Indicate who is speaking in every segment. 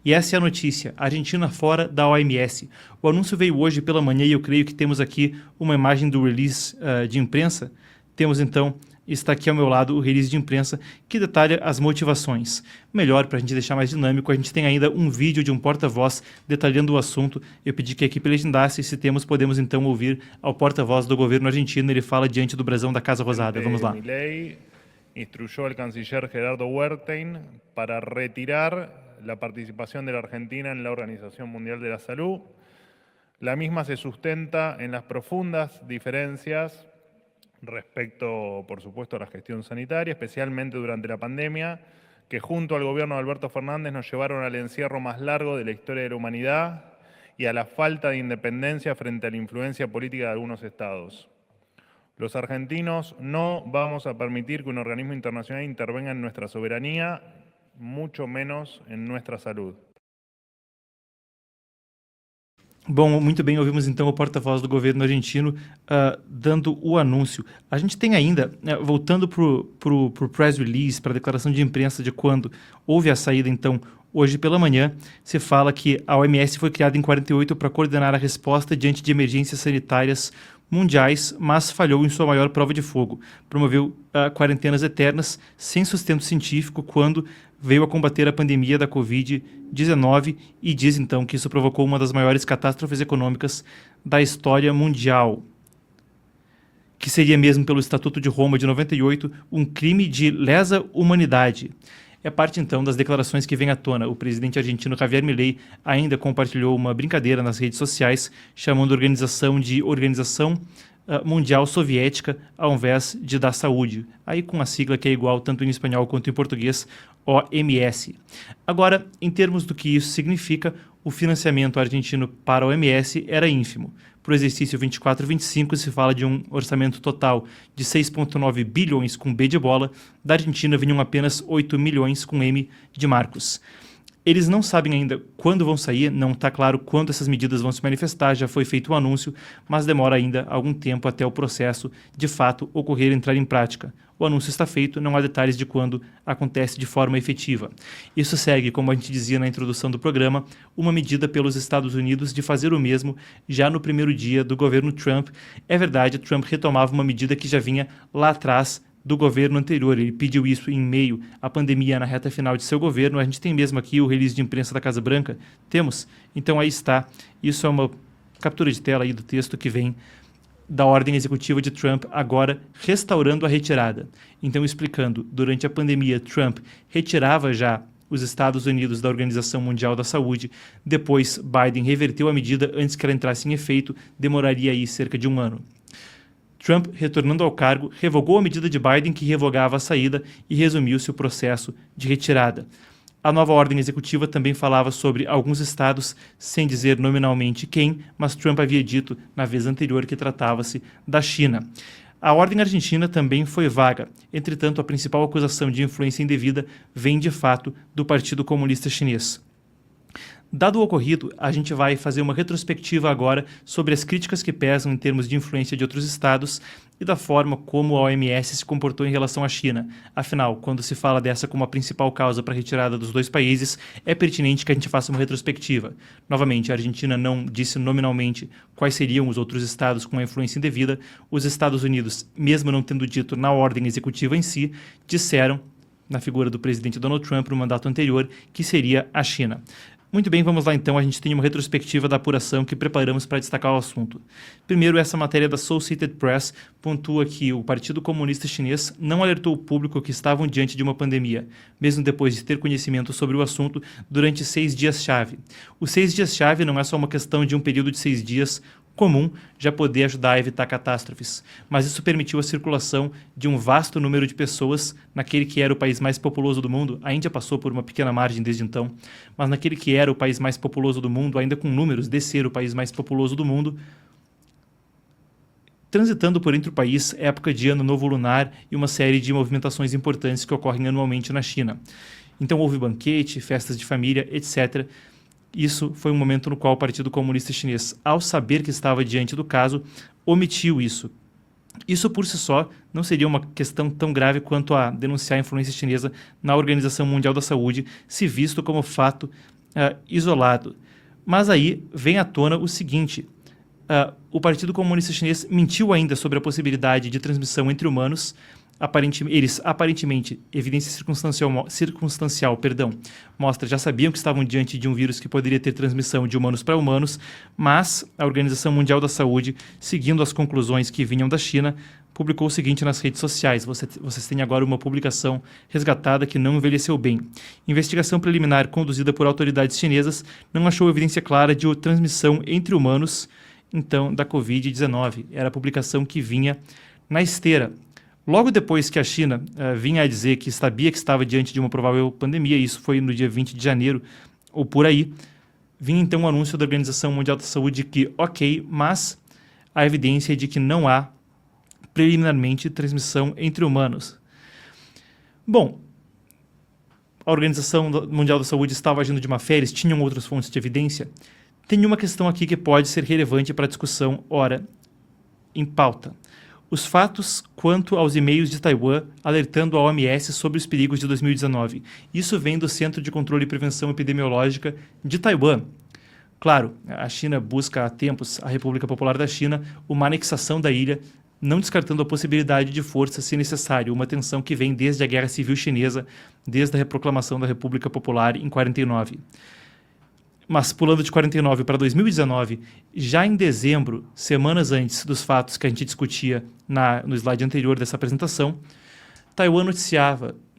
Speaker 1: E essa é a notícia, Argentina fora da OMS. O anúncio veio hoje pela manhã e eu creio que temos aqui uma imagem do release de imprensa. Temos então, está aqui ao meu lado o release de imprensa que detalha as motivações. Melhor, para a gente deixar mais dinâmico, a gente tem ainda um vídeo de um porta-voz detalhando o assunto. Eu pedi que a equipe legendasse e se temos, podemos então ouvir ao porta-voz do governo argentino. Ele fala diante do brasão da Casa Rosada. Vamos lá.
Speaker 2: Milei instruyó al canciller Gerardo Huertain para retirar la participación de la Argentina en la Organización Mundial de la Salud. La misma se sustenta en las profundas diferencias respecto, por supuesto, a la gestión sanitaria, especialmente durante la pandemia, que junto al gobierno de Alberto Fernández nos llevaron al encierro más largo de la historia de la humanidad y a la falta de independencia frente a la influencia política de algunos estados. Los argentinos no vamos a permitir que un organismo internacional intervenga en nuestra soberanía, mucho menos en nuestra salud.
Speaker 1: Bom, muito bem, ouvimos então o porta-voz do governo argentino dando o anúncio. A gente tem ainda, voltando para o press release, para a declaração de imprensa de quando houve a saída, então, hoje pela manhã, se fala que a OMS foi criada em 48 para coordenar a resposta diante de emergências sanitárias mundiais, mas falhou em sua maior prova de fogo. Promoveu quarentenas eternas, sem sustento científico, quando veio a combater a pandemia da Covid-19 e diz então que isso provocou uma das maiores catástrofes econômicas da história mundial, que seria mesmo pelo Estatuto de Roma de 98 um crime de lesa humanidade. É parte então das declarações que vem à tona. O presidente argentino Javier Milei ainda compartilhou uma brincadeira nas redes sociais, chamando a organização de Organização Mundial Soviética, ao invés de da Saúde, aí com a sigla que é igual tanto em espanhol quanto em português, OMS. Agora, em termos do que isso significa, o financiamento argentino para a OMS era ínfimo. Para o exercício 24-25 se fala de um orçamento total de 6,9 bilhões com B de bola, da Argentina vinham apenas 8 milhões com M de Marcos. Eles não sabem ainda quando vão sair, não está claro quando essas medidas vão se manifestar, já foi feito o anúncio, mas demora ainda algum tempo até o processo, de fato, ocorrer e entrar em prática. O anúncio está feito, não há detalhes de quando acontece de forma efetiva. Isso segue, como a gente dizia na introdução do programa, uma medida pelos Estados Unidos de fazer o mesmo já no primeiro dia do governo Trump. É verdade, Trump retomava uma medida que já vinha lá atrás do governo anterior. Ele pediu isso em meio à pandemia, na reta final de seu governo. A gente tem mesmo aqui o release de imprensa da Casa Branca. Temos? Então aí está. Isso é uma captura de tela aí do texto que vem da ordem executiva de Trump, agora restaurando a retirada. Então, explicando, durante a pandemia, Trump retirava já os Estados Unidos da Organização Mundial da Saúde. Depois, Biden reverteu a medida antes que ela entrasse em efeito. Demoraria aí cerca de um ano. Trump, retornando ao cargo, revogou a medida de Biden que revogava a saída e resumiu-se o processo de retirada. A nova ordem executiva também falava sobre alguns estados, sem dizer nominalmente quem, mas Trump havia dito na vez anterior que tratava-se da China. A ordem argentina também foi vaga. Entretanto, a principal acusação de influência indevida vem, de fato, do Partido Comunista Chinês. Dado o ocorrido, a gente vai fazer uma retrospectiva agora sobre as críticas que pesam em termos de influência de outros estados e da forma como a OMS se comportou em relação à China. Afinal, quando se fala dessa como a principal causa para a retirada dos dois países, é pertinente que a gente faça uma retrospectiva. Novamente, a Argentina não disse nominalmente quais seriam os outros estados com a influência indevida. Os Estados Unidos, mesmo não tendo dito na ordem executiva em si, disseram, na figura do presidente Donald Trump no mandato anterior, que seria a China. Muito bem, vamos lá então, a gente tem uma retrospectiva da apuração que preparamos para destacar o assunto. Primeiro, essa matéria da Associated Press pontua que o Partido Comunista Chinês não alertou o público que estavam diante de uma pandemia, mesmo depois de ter conhecimento sobre o assunto durante 6 dias-chave. Os 6 dias-chave não é só uma questão de um período de 6 dias comum já poder ajudar a evitar catástrofes, mas isso permitiu a circulação de um vasto número de pessoas naquele que era o país mais populoso do mundo. A Índia passou por uma pequena margem desde então, mas naquele que era o país mais populoso do mundo, ainda com números de ser o país mais populoso do mundo, transitando por entre o país, época de Ano Novo Lunar e uma série de movimentações importantes que ocorrem anualmente na China. Então houve banquete, festas de família, etc. Isso foi um momento no qual o Partido Comunista Chinês, ao saber que estava diante do caso, omitiu isso. Isso por si só não seria uma questão tão grave quanto a denunciar a influência chinesa na Organização Mundial da Saúde, se visto como fato isolado. Mas aí vem à tona o seguinte: o Partido Comunista Chinês mentiu ainda sobre a possibilidade de transmissão entre humanos. Eles aparentemente, evidência circunstancial, mostra, já sabiam que estavam diante de um vírus que poderia ter transmissão de humanos para humanos, mas a Organização Mundial da Saúde, seguindo as conclusões que vinham da China, publicou o seguinte nas redes sociais. Vocês têm agora uma publicação resgatada que não envelheceu bem. Investigação preliminar conduzida por autoridades chinesas não achou evidência clara de transmissão entre humanos, então, da Covid-19. Era a publicação que vinha na esteira. Logo depois que a China vinha a dizer que sabia que estava diante de uma provável pandemia, isso foi no dia 20 de janeiro, ou por aí, vinha então o anúncio da Organização Mundial da Saúde que, ok, mas a evidência é de que não há preliminarmente transmissão entre humanos. Bom, a Organização Mundial da Saúde estava agindo de má fé, eles tinham outras fontes de evidência. Tem uma questão aqui que pode ser relevante para a discussão, ora, em pauta. Os fatos quanto aos e-mails de Taiwan alertando a OMS sobre os perigos de 2019. Isso vem do Centro de Controle e Prevenção Epidemiológica de Taiwan. Claro, a China busca há tempos, a República Popular da China, uma anexação da ilha, não descartando a possibilidade de força se necessário, uma tensão que vem desde a Guerra Civil Chinesa, desde a reproclamação da República Popular em 49. Mas pulando de 49 para 2019, já em dezembro, semanas antes dos fatos que a gente discutia no slide anterior dessa apresentação, Taiwan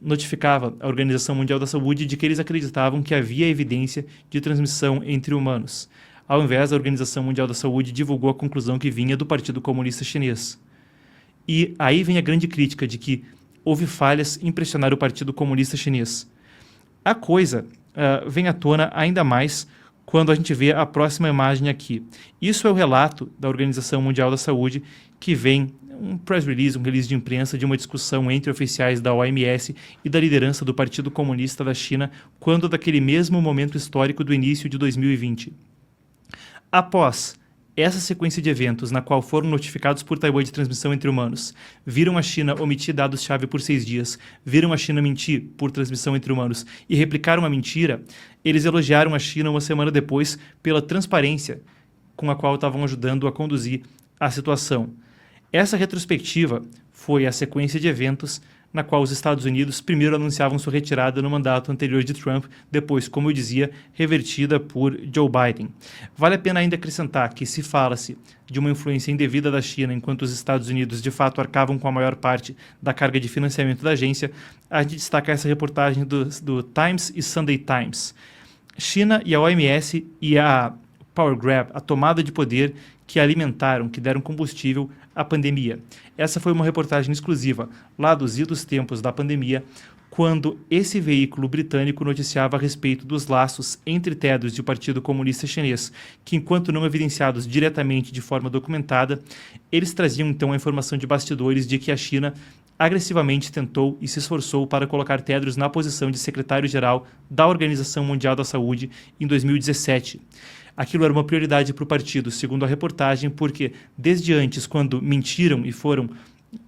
Speaker 1: notificava a Organização Mundial da Saúde de que eles acreditavam que havia evidência de transmissão entre humanos. Ao invés, a Organização Mundial da Saúde divulgou a conclusão que vinha do Partido Comunista Chinês. E aí vem a grande crítica de que houve falhas em pressionar o Partido Comunista Chinês. A coisa vem à tona ainda mais quando a gente vê a próxima imagem aqui. Isso é o relato da Organização Mundial da Saúde, que vem um press release, um release de imprensa de uma discussão entre oficiais da OMS e da liderança do Partido Comunista da China, quando daquele mesmo momento histórico do início de 2020. Após essa sequência de eventos, na qual foram notificados por Taiwan de transmissão entre humanos, viram a China omitir dados-chave por 6 dias, viram a China mentir por transmissão entre humanos e replicaram a mentira, eles elogiaram a China uma semana depois pela transparência com a qual estavam ajudando a conduzir a situação. Essa retrospectiva foi a sequência de eventos na qual os Estados Unidos primeiro anunciavam sua retirada no mandato anterior de Trump, depois, como eu dizia, revertida por Joe Biden. Vale a pena ainda acrescentar que, se fala-se de uma influência indevida da China, enquanto os Estados Unidos de fato arcavam com a maior parte da carga de financiamento da agência, a gente destaca essa reportagem do Times e Sunday Times. China e a OMS e a Power Grab, a tomada de poder que alimentaram, que deram combustível à pandemia. Essa foi uma reportagem exclusiva lá dos idos tempos da pandemia, quando esse veículo britânico noticiava a respeito dos laços entre Tedros e o Partido Comunista Chinês, que, enquanto não evidenciados diretamente de forma documentada, eles traziam então a informação de bastidores de que a China agressivamente tentou e se esforçou para colocar Tedros na posição de secretário-geral da Organização Mundial da Saúde em 2017. Aquilo era uma prioridade para o partido, segundo a reportagem, porque desde antes, quando mentiram e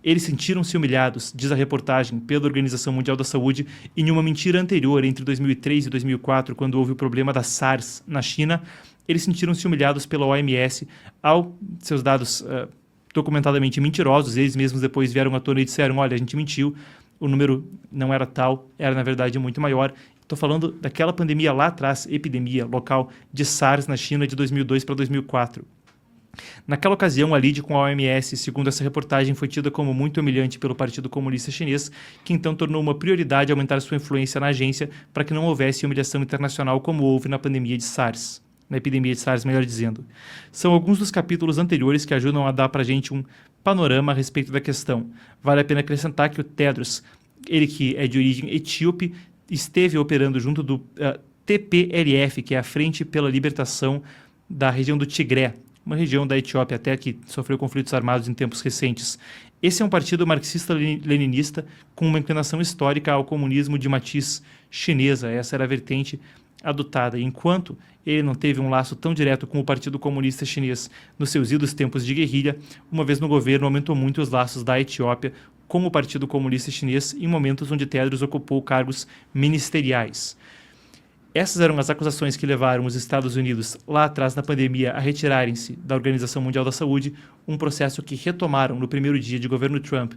Speaker 1: eles sentiram-se humilhados, diz a reportagem, pela Organização Mundial da Saúde, em uma mentira anterior, entre 2003 e 2004, quando houve o problema da SARS na China, eles sentiram-se humilhados pela OMS ao seus dados documentadamente mentirosos. Eles mesmos depois vieram à tona e disseram: olha, a gente mentiu, o número não era tal, era na verdade muito maior. Estou falando daquela pandemia lá atrás, epidemia local de SARS na China de 2002 para 2004. Naquela ocasião, a lide com a OMS, segundo essa reportagem, foi tida como muito humilhante pelo Partido Comunista Chinês, que então tornou uma prioridade aumentar sua influência na agência para que não houvesse humilhação internacional como houve na pandemia de SARS. Na epidemia de SARS, melhor dizendo. São alguns dos capítulos anteriores que ajudam a dar para a gente um panorama a respeito da questão. Vale a pena acrescentar que o Tedros, ele que é de origem etíope, esteve operando junto do TPLF, que é a Frente pela Libertação da região do Tigré, uma região da Etiópia até que sofreu conflitos armados em tempos recentes. Esse é um partido marxista-leninista com uma inclinação histórica ao comunismo de matiz chinesa. Essa era a vertente adotada. Enquanto ele não teve um laço tão direto com o Partido Comunista Chinês nos seus idos tempos de guerrilha, uma vez no governo aumentou muito os laços da Etiópia com o Partido Comunista Chinês em momentos onde Tedros ocupou cargos ministeriais. Essas eram as acusações que levaram os Estados Unidos, lá atrás na pandemia, a retirarem-se da Organização Mundial da Saúde, um processo que retomaram no primeiro dia de governo Trump.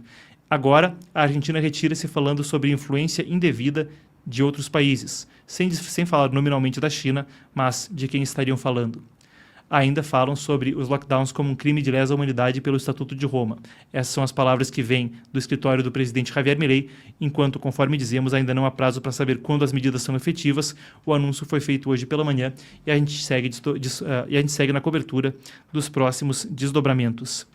Speaker 1: Agora, a Argentina retira-se falando sobre influência indevida de outros países, sem falar nominalmente da China, mas de quem estariam falando. Ainda falam sobre os lockdowns como um crime de lesa humanidade pelo Estatuto de Roma. Essas são as palavras que vêm do escritório do presidente Javier Milei, enquanto, conforme dizemos, ainda não há prazo para saber quando as medidas são efetivas. O anúncio foi feito hoje pela manhã e a gente segue na cobertura dos próximos desdobramentos.